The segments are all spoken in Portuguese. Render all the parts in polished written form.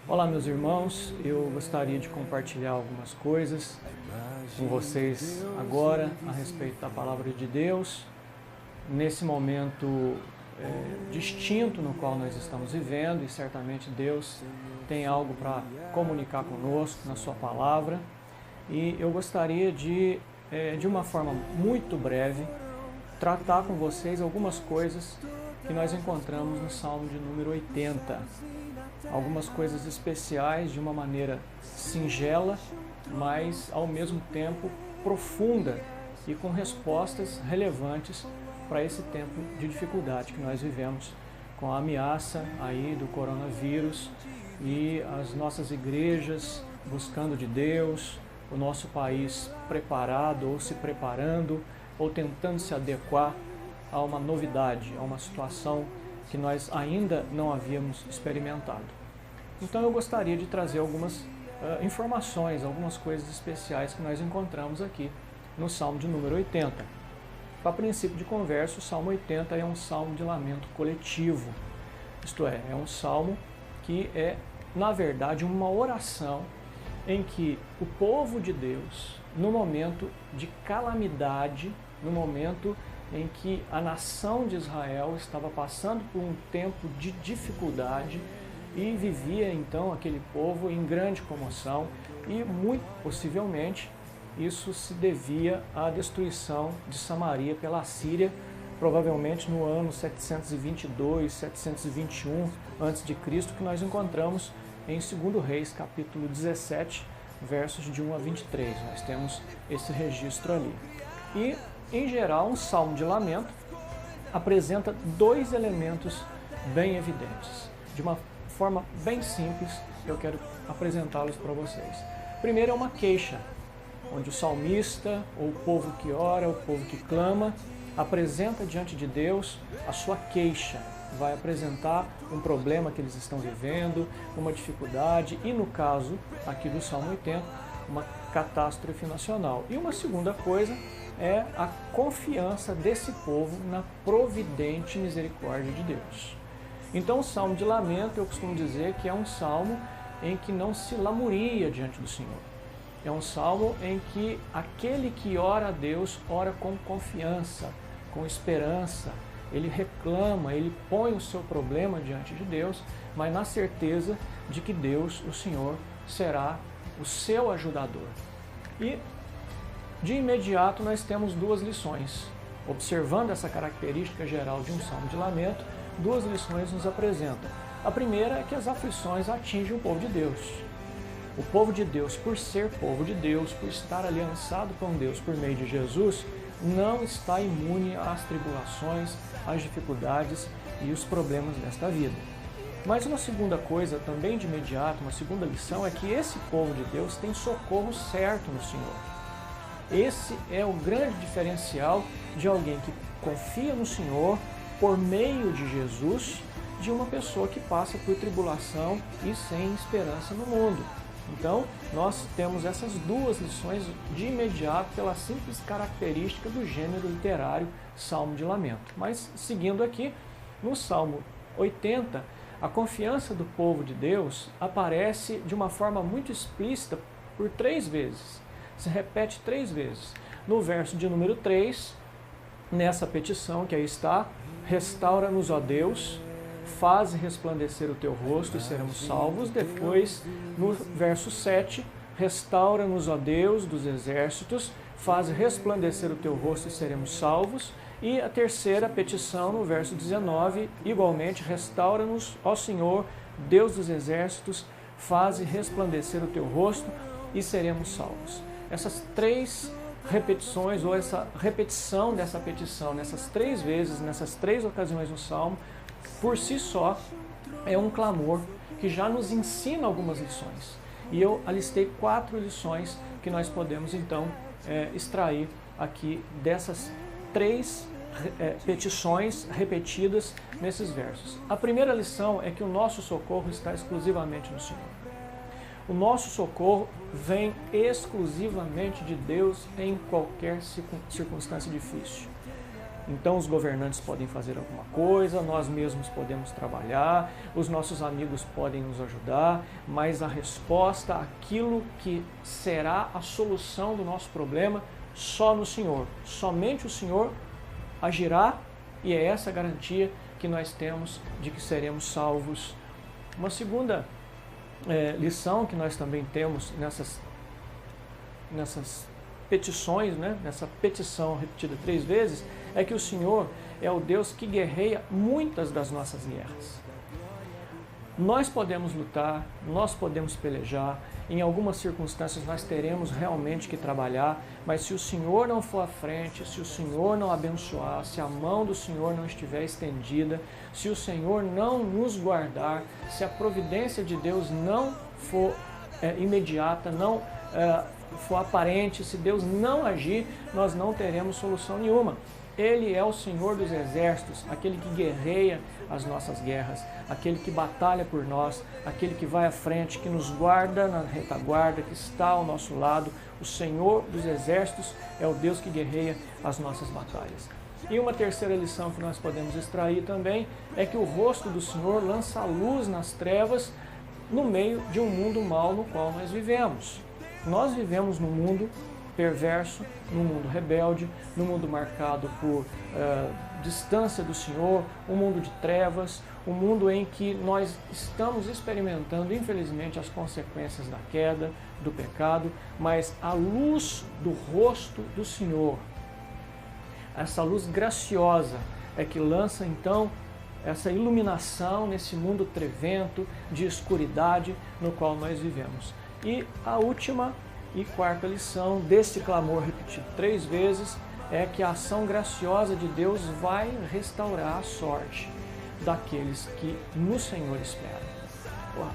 Olá, meus irmãos, eu gostaria de compartilhar algumas coisas com vocês agora a respeito da Palavra de Deus, nesse momento distinto no qual nós estamos vivendo, e certamente Deus tem algo para comunicar conosco na sua Palavra, e eu gostaria de uma forma muito breve, tratar com vocês algumas coisas que nós encontramos no Salmo de número 80. Algumas coisas especiais de uma maneira singela, mas ao mesmo tempo profunda e com respostas relevantes para esse tempo de dificuldade que nós vivemos com a ameaça aí do coronavírus e as nossas igrejas buscando de Deus, o nosso país preparado ou se preparando ou tentando se adequar a uma novidade, a uma situação que nós ainda não havíamos experimentado. Então eu gostaria de trazer algumas informações, algumas coisas especiais que nós encontramos aqui no Salmo de número 80. Para princípio de conversa, o Salmo 80 é um salmo de lamento coletivo, isto é um salmo que é, na verdade, uma oração em que o povo de Deus, no momento de calamidade, no momento em que a nação de Israel estava passando por um tempo de dificuldade e vivia então aquele povo em grande comoção, e muito possivelmente isso se devia à destruição de Samaria pela Síria, provavelmente no ano 722, 721 a.C., que nós encontramos em 2 Reis, capítulo 17, versos de 1 a 23. Nós temos esse registro ali. E, em geral, um salmo de lamento apresenta dois elementos bem evidentes. De uma forma bem simples, eu quero apresentá-los para vocês. Primeiro é uma queixa, onde o salmista, ou o povo que ora, o povo que clama, apresenta diante de Deus a sua queixa. Vai apresentar um problema que eles estão vivendo, uma dificuldade e, no caso aqui do Salmo 80, uma catástrofe nacional. E uma segunda coisa é a confiança desse povo na providente misericórdia de Deus. Então o Salmo de Lamento, eu costumo dizer que é um salmo em que não se lamuria diante do Senhor. É um salmo em que aquele que ora a Deus, ora com confiança, com esperança. Ele reclama, ele põe o seu problema diante de Deus, mas na certeza de que Deus, o Senhor, será o seu ajudador. E de imediato nós temos duas lições. Observando essa característica geral de um salmo de lamento, duas lições nos apresentam. A primeira é que as aflições atingem o povo de Deus. O povo de Deus, por ser povo de Deus, por estar aliançado com Deus por meio de Jesus, não está imune às tribulações, às dificuldades e os problemas desta vida. Mas uma segunda coisa, também de imediato, uma segunda lição, é que esse povo de Deus tem socorro certo no Senhor. Esse é o grande diferencial de alguém que confia no Senhor por meio de Jesus, de uma pessoa que passa por tribulação e sem esperança no mundo. Então, nós temos essas duas lições de imediato pela simples característica do gênero literário Salmo de Lamento. Mas, seguindo aqui, no Salmo 80, a confiança do povo de Deus aparece de uma forma muito explícita por 3 vezes. Se repete 3 vezes. No verso de número 3, nessa petição que aí está, restaura-nos, ó Deus, faze resplandecer o teu rosto e seremos salvos. Depois, no verso 7, restaura-nos, ó Deus dos exércitos, faze resplandecer o teu rosto e seremos salvos. E a terceira petição, no verso 19, igualmente, restaura-nos, ó Senhor, Deus dos exércitos, faze resplandecer o teu rosto e seremos salvos. Essas 3 repetições, ou essa repetição dessa petição, nessas 3 vezes, nessas 3 ocasiões no Salmo, por si só, é um clamor que já nos ensina algumas lições. E eu alistei 4 lições que nós podemos, então, extrair aqui dessas 3 petições repetidas nesses versos. A primeira lição é que o nosso socorro está exclusivamente no Senhor. O nosso socorro vem exclusivamente de Deus em qualquer circunstância difícil. Então os governantes podem fazer alguma coisa, nós mesmos podemos trabalhar, os nossos amigos podem nos ajudar, mas a resposta, aquilo que será a solução do nosso problema, só no Senhor. Somente o Senhor agirá, e é essa a garantia que nós temos de que seremos salvos. Uma segunda lição que nós também temos nessas petições, né? Nessa petição repetida 3 vezes, é que o Senhor é o Deus que guerreia muitas das nossas guerras. Nós podemos lutar, nós podemos pelejar, em algumas circunstâncias nós teremos realmente que trabalhar, mas se o Senhor não for à frente, se o Senhor não abençoar, se a mão do Senhor não estiver estendida, se o Senhor não nos guardar, se a providência de Deus não for imediata, não for aparente, se Deus não agir, nós não teremos solução nenhuma. Ele é o Senhor dos exércitos, aquele que guerreia as nossas guerras, aquele que batalha por nós, aquele que vai à frente, que nos guarda na retaguarda, que está ao nosso lado. O Senhor dos exércitos é o Deus que guerreia as nossas batalhas. E uma terceira lição que nós podemos extrair também é que o rosto do Senhor lança luz nas trevas no meio de um mundo mau no qual nós vivemos. Nós vivemos num mundo perverso, num mundo rebelde, num mundo marcado por distância do Senhor, um mundo de trevas, um mundo em que nós estamos experimentando, infelizmente, as consequências da queda, do pecado, mas a luz do rosto do Senhor, essa luz graciosa, é que lança então essa iluminação nesse mundo trevento, de escuridade no qual nós vivemos. E a última e quarta lição desse clamor repetido 3 vezes é que a ação graciosa de Deus vai restaurar a sorte daqueles que no Senhor esperam.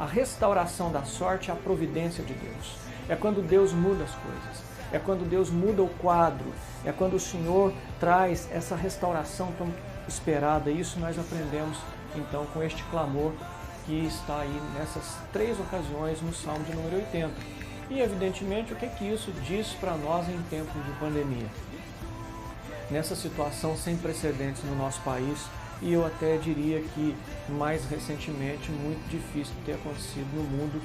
A restauração da sorte é a providência de Deus. É quando Deus muda as coisas. É quando Deus muda o quadro. É quando o Senhor traz essa restauração tão esperada. Isso nós aprendemos então com este clamor que está aí nessas 3 ocasiões no Salmo de número 80. E evidentemente o que isso diz para nós em tempos de pandemia? Nessa situação sem precedentes no nosso país, e eu até diria que mais recentemente, muito difícil de ter acontecido no mundo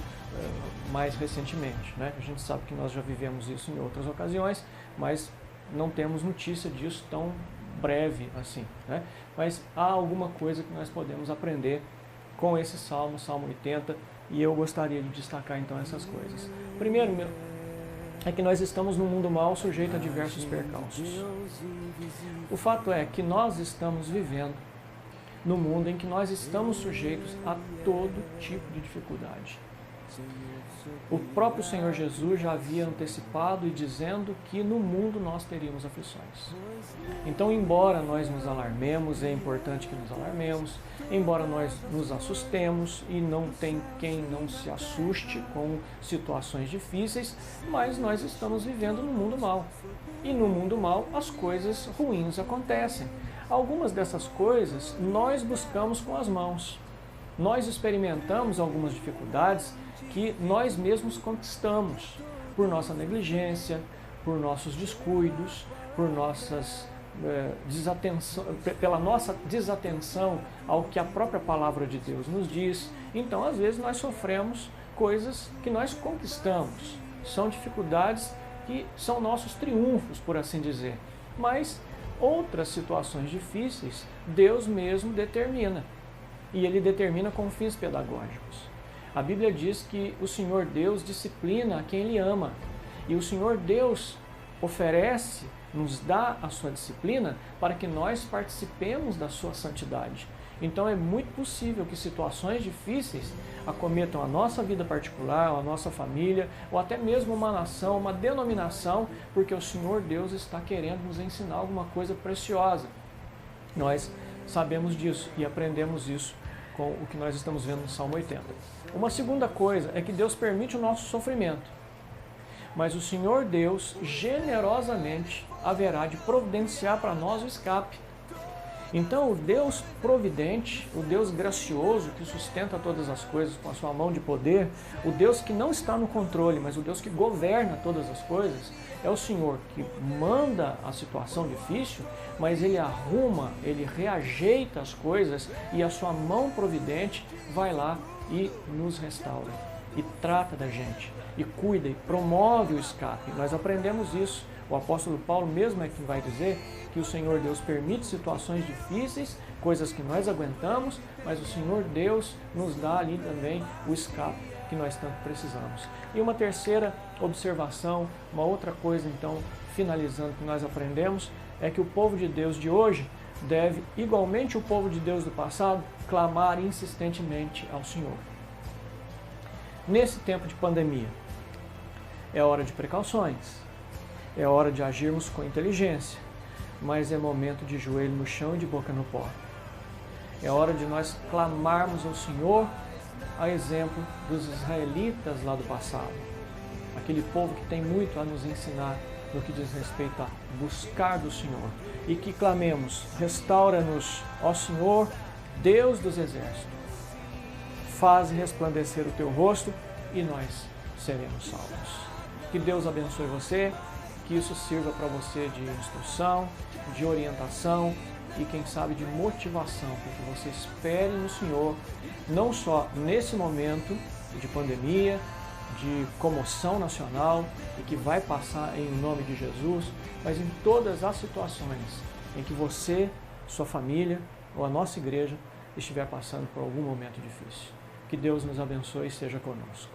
mais recentemente, né? A gente sabe que nós já vivemos isso em outras ocasiões, mas não temos notícia disso tão breve assim, né? Mas há alguma coisa que nós podemos aprender com esse Salmo, Salmo 80, e eu gostaria de destacar então essas coisas. Primeiro, é que nós estamos num mundo mau sujeito a diversos percalços. O fato é que nós estamos vivendo no mundo em que nós estamos sujeitos a todo tipo de dificuldade. O próprio Senhor Jesus já havia antecipado e dizendo que no mundo nós teríamos aflições. Então, embora nós nos alarmemos, é importante que nos alarmemos, embora nós nos assustemos, e não tem quem não se assuste com situações difíceis, mas nós estamos vivendo no mundo mau. E no mundo mau as coisas ruins acontecem. Algumas dessas coisas nós buscamos com as mãos. Nós experimentamos algumas dificuldades que nós mesmos conquistamos por nossa negligência, por nossos descuidos, por pela nossa desatenção ao que a própria palavra de Deus nos diz. Então, às vezes, nós sofremos coisas que nós conquistamos. São dificuldades que são nossos triunfos, por assim dizer. Mas outras situações difíceis, Deus mesmo determina. E Ele determina com fins pedagógicos. A Bíblia diz que o Senhor Deus disciplina a quem Ele ama. E o Senhor Deus oferece, nos dá a sua disciplina para que nós participemos da sua santidade. Então é muito possível que situações difíceis acometam a nossa vida particular, a nossa família, ou até mesmo uma nação, uma denominação, porque o Senhor Deus está querendo nos ensinar alguma coisa preciosa. Nós sabemos disso e aprendemos isso com o que nós estamos vendo no Salmo 80. Uma segunda coisa é que Deus permite o nosso sofrimento, mas o Senhor Deus generosamente haverá de providenciar para nós o escape. Então, o Deus providente, o Deus gracioso que sustenta todas as coisas com a sua mão de poder, o Deus que não está no controle, mas o Deus que governa todas as coisas, é o Senhor que manda a situação difícil, mas Ele arruma, Ele reajeita as coisas e a sua mão providente vai lá e nos restaura, e trata da gente, e cuida, e promove o escape. Nós aprendemos isso. O apóstolo Paulo mesmo é quem vai dizer que o Senhor Deus permite situações difíceis, coisas que nós aguentamos, mas o Senhor Deus nos dá ali também o escape que nós tanto precisamos. E uma terceira observação, uma outra coisa então, finalizando, que nós aprendemos, é que o povo de Deus de hoje deve, igualmente o povo de Deus do passado, clamar insistentemente ao Senhor. Nesse tempo de pandemia, é hora de precauções, é hora de agirmos com inteligência, mas é momento de joelho no chão e de boca no pó. É hora de nós clamarmos ao Senhor, a exemplo dos israelitas lá do passado. Aquele povo que tem muito a nos ensinar no que diz respeito a buscar do Senhor. E que clamemos, restaura-nos, ó Senhor, Deus dos exércitos. Faze resplandecer o teu rosto e nós seremos salvos. Que Deus abençoe você, que isso sirva para você de instrução, de orientação e, quem sabe, de motivação, para que você espere no Senhor, não só nesse momento de pandemia, de comoção nacional e que vai passar em nome de Jesus, mas em todas as situações em que você, sua família ou a nossa igreja estiver passando por algum momento difícil. Que Deus nos abençoe e esteja conosco.